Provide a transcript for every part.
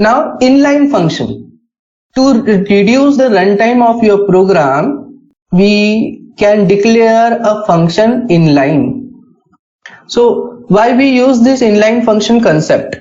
Now inline function. To reduce the runtime of your program, we can declare a function inline. So why we use this inline function concept?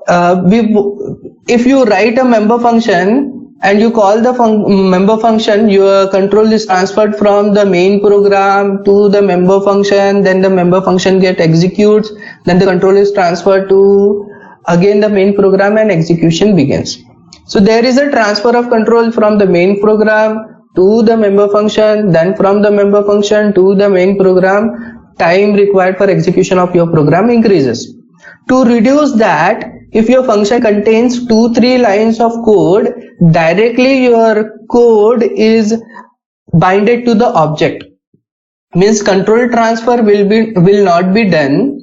If you write a member function and you call the member function, your control is transferred from the main program to the member function, then the member function get executes, then the control is transferred to again the main program and execution begins. So there is a transfer of control from the main program to the member function, then from the member function to the main program. Time required for execution of your program increases. To reduce that, if your function contains 2-3 lines of code, directly your code is binded to the object. Means control transfer will not be done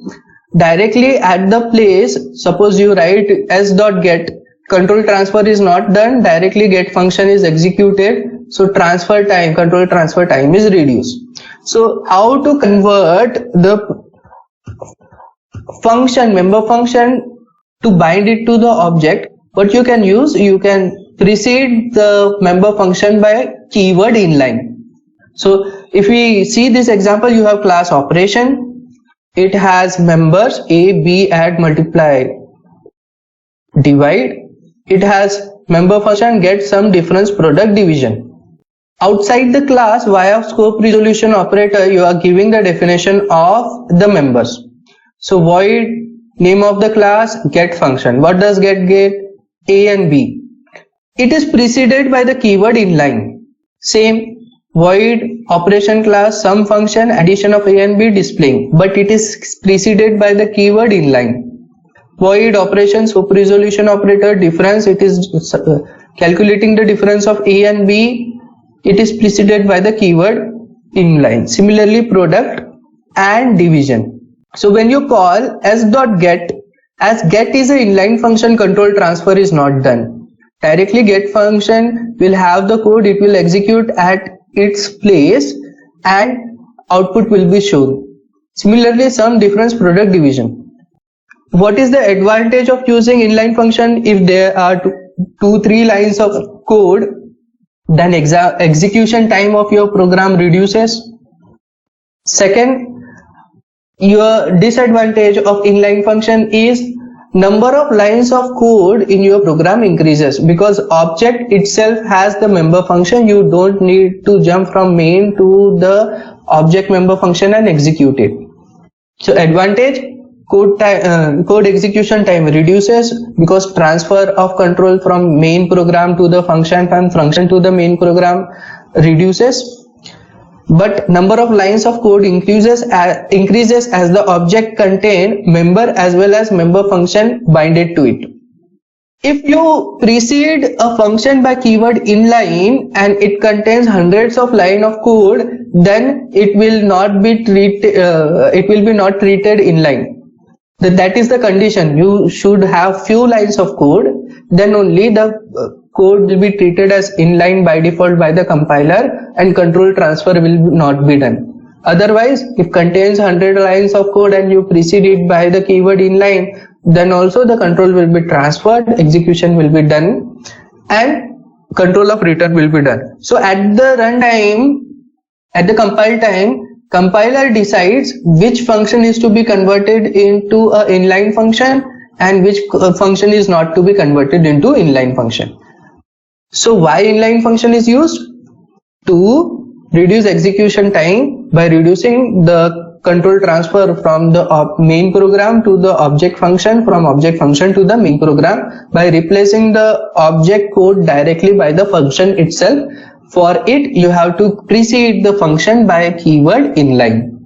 directly at the place. Suppose you write s.get, control transfer is not done, directly get function is executed, so transfer time, control transfer time is reduced. So how to convert the function, member function, to bind it to the object? What you can use, you can precede the member function by keyword inline. So if we see this example, you have class operation, it has members a, b, add, multiply, divide. It has member function get sum, difference, product, division. Outside the class, via scope resolution operator, you are giving the definition of the members. So void name of the class, get function. What does get? A and b. It is preceded by the keyword inline. Same, void operation class, sum function, addition of a and b displaying, but it is preceded by the keyword inline. Void operation, scope resolution operator, difference, it is calculating the difference of a and b, it is preceded by the keyword inline. Similarly, product and division. So when you call s.get, as get is an inline function, control transfer is not done. Directly get function will have the code, it will execute at its place and output will be shown. Similarly, sum, difference, product, division. What is the advantage of using inline function? If there are 2-3 lines of code, then execution time of your program reduces. Second, your disadvantage of inline function is number of lines of code in your program increases, because object itself has the member function. You don't need to jump from main to the object member function and execute it. So advantage, code execution time reduces because transfer of control from main program to the function and function to the main program reduces. But number of lines of code increases as the object contain member as well as member function binded to it. If you precede a function by keyword inline and it contains hundreds of lines of code, then it will not be treated inline. That is the condition. You should have few lines of code, then only the code will be treated as inline by default by the compiler and control transfer will not be done. Otherwise, if contains 100 lines of code and you precede it by the keyword inline, then also the control will be transferred, execution will be done and control of return will be done. So at the runtime, at the compile time, compiler decides which function is to be converted into an inline function and which function is not to be converted into inline function. So why inline function is used? To reduce execution time by reducing the control transfer from the main program to the object function, from object function to the main program, by replacing the object code directly by the function itself. For it, you have to precede the function by a keyword inline.